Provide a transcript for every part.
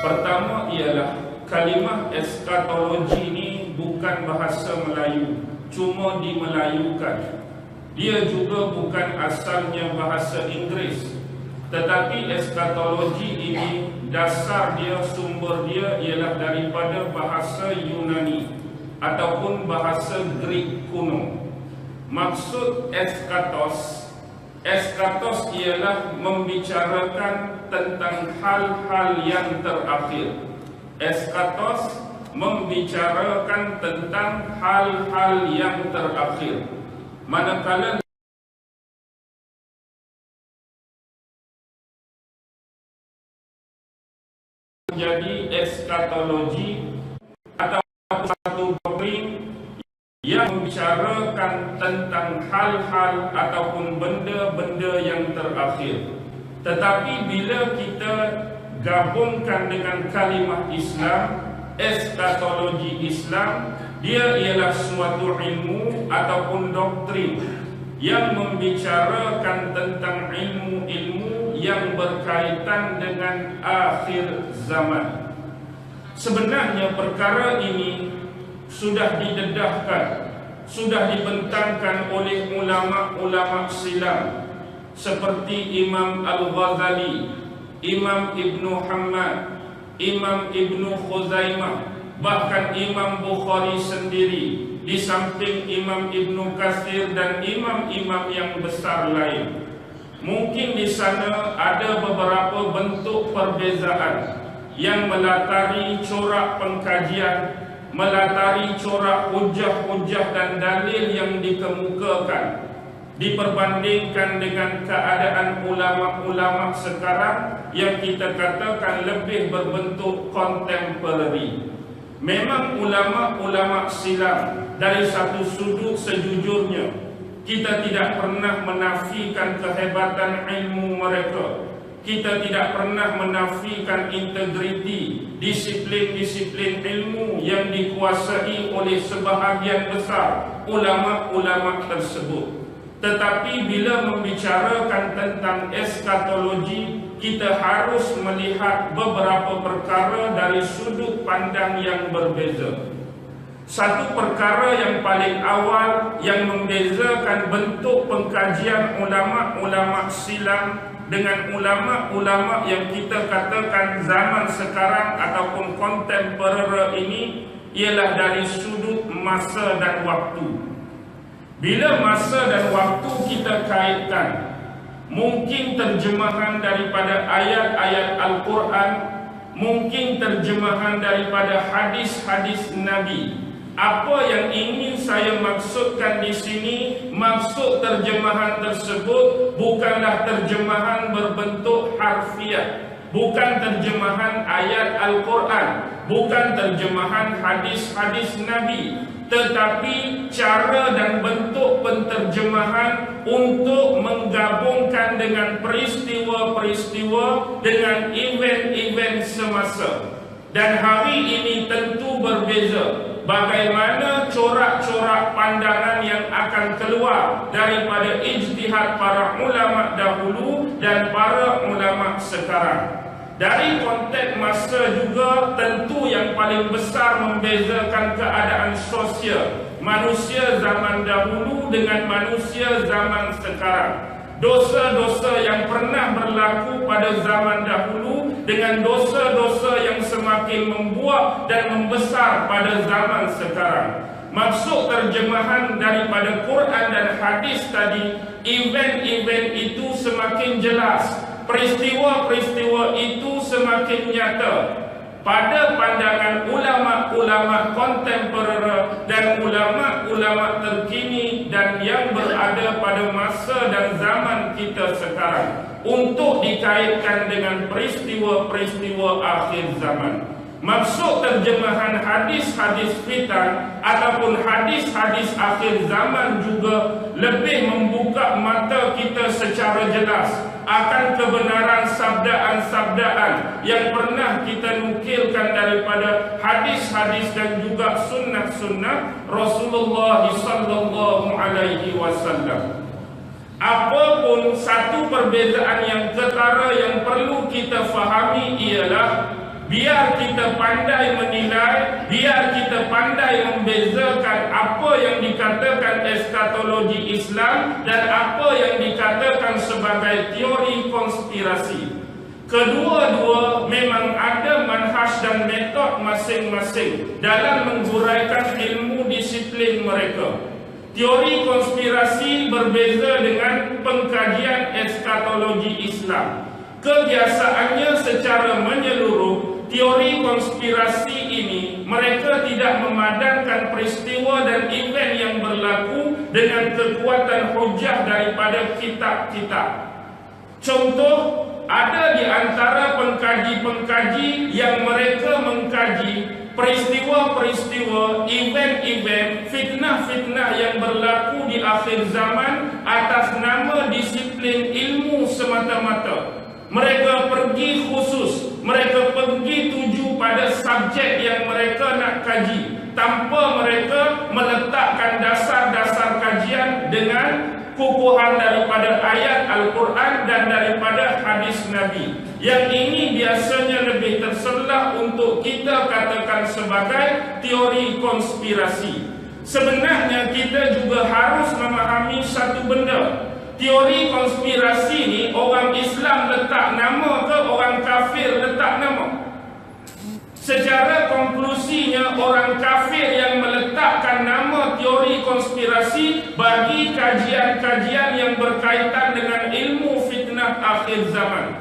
Pertama ialah kalimah eskatologi ini bukan bahasa Melayu, cuma dimelayukan. Dia juga bukan asalnya bahasa Inggris, tetapi eskatologi ini dasar dia, sumber dia ialah daripada bahasa Yunani ataupun bahasa Greek kuno. Maksud eskatos ialah membicarakan tentang hal-hal yang terakhir. Eskatos membicarakan tentang hal-hal yang terakhir. Manakala menjadi eskatologi atau satu doktrin yang membicarakan tentang hal-hal ataupun benda-benda yang terakhir. Tetapi bila kita gabungkan dengan kalimah Islam, eskatologi Islam, dia ialah suatu ilmu ataupun doktrin yang membicarakan tentang ilmu-ilmu yang berkaitan dengan akhir zaman. Sebenarnya perkara ini sudah didedahkan, sudah dibentangkan oleh ulama-ulama silam seperti Imam Al-Ghazali, Imam Ibnu Hammad, Imam Ibnu Khuzaimah, bahkan Imam Bukhari sendiri, di samping Imam Ibnu Katsir dan imam-imam yang besar lain. Mungkin di sana ada beberapa bentuk perbezaan yang melatari corak pengkajian, melatari corak hujah-hujah dan dalil yang dikemukakan, diperbandingkan dengan keadaan ulama-ulama sekarang yang kita katakan lebih berbentuk kontemporari. Memang ulama-ulama silam dari satu sudut sejujurnya kita tidak pernah menafikan kehebatan ilmu mereka. Kita tidak pernah menafikan integriti, disiplin-disiplin ilmu yang dikuasai oleh sebahagian besar ulama-ulama tersebut. Tetapi bila membicarakan tentang eskatologi, kita harus melihat beberapa perkara dari sudut pandang yang berbeza. Satu perkara yang paling awal yang membezakan bentuk pengkajian ulama-ulama silam dengan ulama-ulama yang kita katakan zaman sekarang ataupun kontemporer ini ialah dari sudut masa dan waktu. Bila masa dan waktu kita kaitkan, mungkin terjemahan daripada ayat-ayat Al-Quran, mungkin terjemahan daripada hadis-hadis Nabi. Apa yang ingin saya maksudkan di sini, maksud terjemahan tersebut bukanlah terjemahan berbentuk harfiah, bukan terjemahan ayat Al-Quran, bukan terjemahan hadis-hadis Nabi, tetapi cara dan bentuk penterjemahan untuk menggabungkan dengan peristiwa-peristiwa, dengan event-event semasa. Dan hari ini tentu berbeza bagaimana corak-corak pandangan yang akan keluar daripada ijtihad para ulama dahulu dan para ulama sekarang. Dari konteks masa juga tentu yang paling besar membezakan keadaan sosial manusia zaman dahulu dengan manusia zaman sekarang. Dosa-dosa yang pernah berlaku pada zaman dahulu dengan dosa-dosa yang semakin membuat dan membesar pada zaman sekarang. Maksud terjemahan daripada Quran dan hadis tadi, event-event itu semakin jelas, peristiwa-peristiwa itu semakin nyata. Pada pandangan ulama-ulama kontemporer dan ulama-ulama terkini dan yang berada pada masa dan zaman kita sekarang, untuk dikaitkan dengan peristiwa-peristiwa akhir zaman. Maksud terjemahan hadis-hadis fitan ataupun hadis-hadis akhir zaman juga lebih membuka mata kita secara jelas akan kebenaran sabdaan-sabdaan yang pernah kita nukilkan daripada hadis-hadis dan juga sunnah-sunnah Rasulullah sallallahu alaihi wasallam. Apapun satu perbezaan yang ketara yang perlu kita fahami ialah Biar kita pandai menilai, biar kita pandai membezakan apa yang dikatakan eskatologi Islam dan apa yang dikatakan sebagai teori konspirasi. Kedua-dua memang ada manhaj dan metod masing-masing dalam menghuraikan ilmu disiplin mereka. Teori konspirasi berbeza dengan pengkajian eskatologi Islam. Kebiasaannya secara menyeluruh, teori konspirasi ini mereka tidak memadankan peristiwa dan event yang berlaku dengan kekuatan hujah daripada kitab-kitab. Contoh, ada di antara pengkaji-pengkaji yang mereka mengkaji peristiwa-peristiwa, event-event, fitnah-fitnah yang berlaku di akhir zaman atas nama disiplin ilmu semata-mata. Mereka pergi khusus, mereka pergi tuju pada subjek yang mereka nak kaji, tanpa mereka meletakkan dasar-dasar kajian dengan kukuhan daripada ayat Al-Quran dan daripada hadis Nabi. Yang ini biasanya lebih terselah untuk kita katakan sebagai teori konspirasi. Sebenarnya kita juga harus memahami satu benda. Teori konspirasi ni orang Islam letak nama ke orang kafir letak nama? Secara konklusinya, orang kafir yang meletakkan nama teori konspirasi bagi kajian-kajian yang berkaitan dengan ilmu fitnah akhir zaman.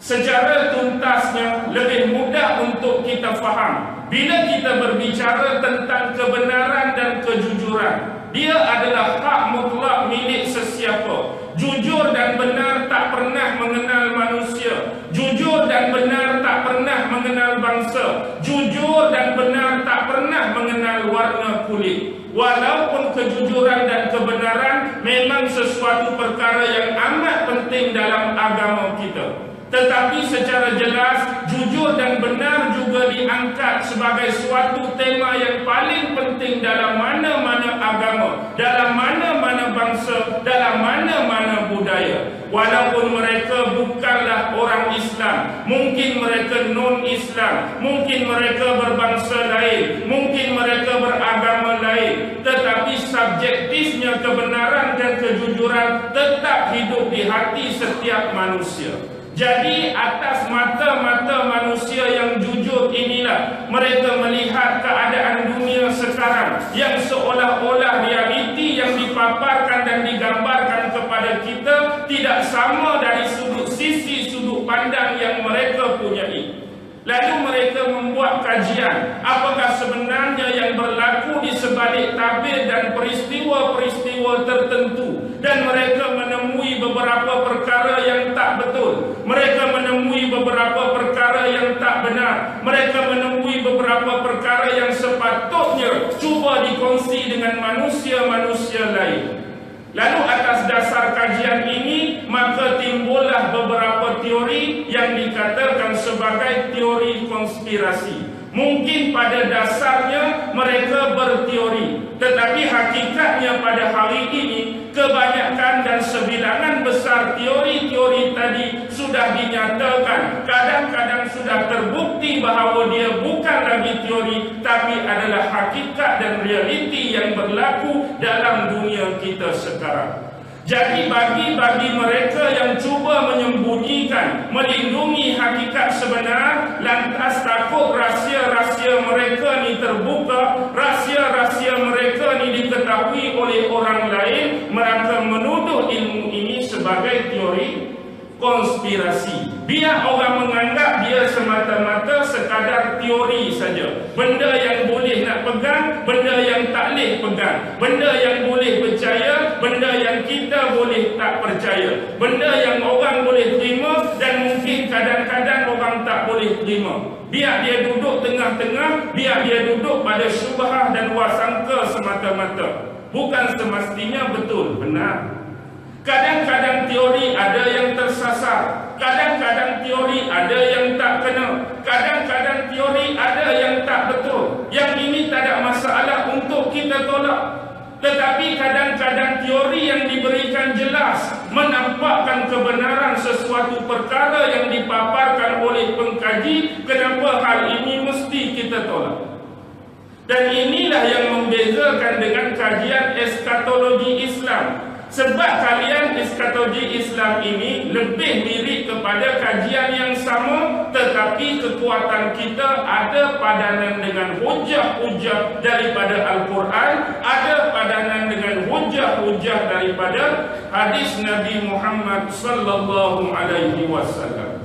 Secara tuntasnya, lebih mudah untuk kita faham. Bila kita berbicara tentang kebenaran dan kejujuran, dia adalah hak mutlak milik sesiapa. Jujur dan benar tak pernah mengenal manusia. Jujur dan benar tak pernah mengenal bangsa. Jujur dan benar tak pernah mengenal warna kulit. Walaupun kejujuran dan kebenaran memang sesuatu perkara yang amat penting dalam agama kita, tetapi secara jelas, jujur dan benar juga diangkat sebagai suatu tema yang paling penting dalam mana-mana agama, dalam mana-mana bangsa, dalam mana-mana budaya. Walaupun mereka bukanlah orang Islam, mungkin mereka non-Islam, mungkin mereka berbangsa lain, mungkin mereka beragama lain, tetapi subjektifnya kebenaran dan kejujuran tetap hidup di hati setiap manusia. Jadi atas mata-mata manusia yang jujur inilah mereka melihat keadaan dunia sekarang yang seolah-olah realiti yang dipaparkan dan digambarkan kepada kita tidak sama dari sisi sudut pandang yang mereka punyai. Lalu mereka membuat kajian apakah sebenarnya yang berlaku di sebalik tabir dan peristiwa-peristiwa tertentu, dan mereka menemui beberapa perkara yang tak betul. Mereka menemui beberapa perkara yang tak benar. Mereka menemui beberapa perkara yang sepatutnya cuba dikongsi dengan manusia-manusia lain. Lalu atas dasar kajian ini, maka timbullah beberapa teori yang dikatakan sebagai teori konspirasi. Mungkin pada dasarnya mereka berteori, tetapi hakikatnya pada hari ini kebanyakan dan sebilangan besar teori-teori tadi sudah dinyatakan, kadang-kadang sudah terbukti bahawa dia bukan lagi teori, tapi adalah hakikat dan realiti yang berlaku dalam dunia kita sekarang. Jadi bagi mereka yang cuba menyembunyikan, melindungi hakikat sebenar, lantas takut rahsia-rahsia mereka ni terbuka, rahsia-rahsia mereka ni diketahui oleh orang lain, mereka menuduh ilmu ini sebagai teori konspirasi. Biar orang menganggap dia semata-mata sekadar teori saja. Benda yang boleh nak pegang, benda yang tak boleh pegang. Benda yang boleh percaya, benda yang kita boleh tak percaya. Benda yang orang boleh terima dan mungkin kadang-kadang orang tak boleh terima. Biar dia duduk tengah-tengah, biar dia duduk pada syubhah dan wasangka semata-mata. Bukan semestinya betul, benar. Kadang-kadang teori ada yang tersasar, kadang-kadang teori ada yang tak kena, kadang-kadang teori ada yang tak betul. Yang ini tak ada masalah untuk kita tolak. Tetapi kadang-kadang teori yang diberikan jelas menampakkan kebenaran sesuatu perkara yang dipaparkan oleh pengkaji. Kenapa hal ini mesti kita tolak? Dan inilah yang membezakan dengan kajian eskatologi Islam. Sebab kalian eskatologi Islam ini lebih mirip kepada kajian yang sama, tetapi kekuatan kita ada padanan dengan hujah-hujah daripada Al-Quran, ada padanan dengan hujah-hujah daripada hadis Nabi Muhammad sallallahu alaihi wasallam.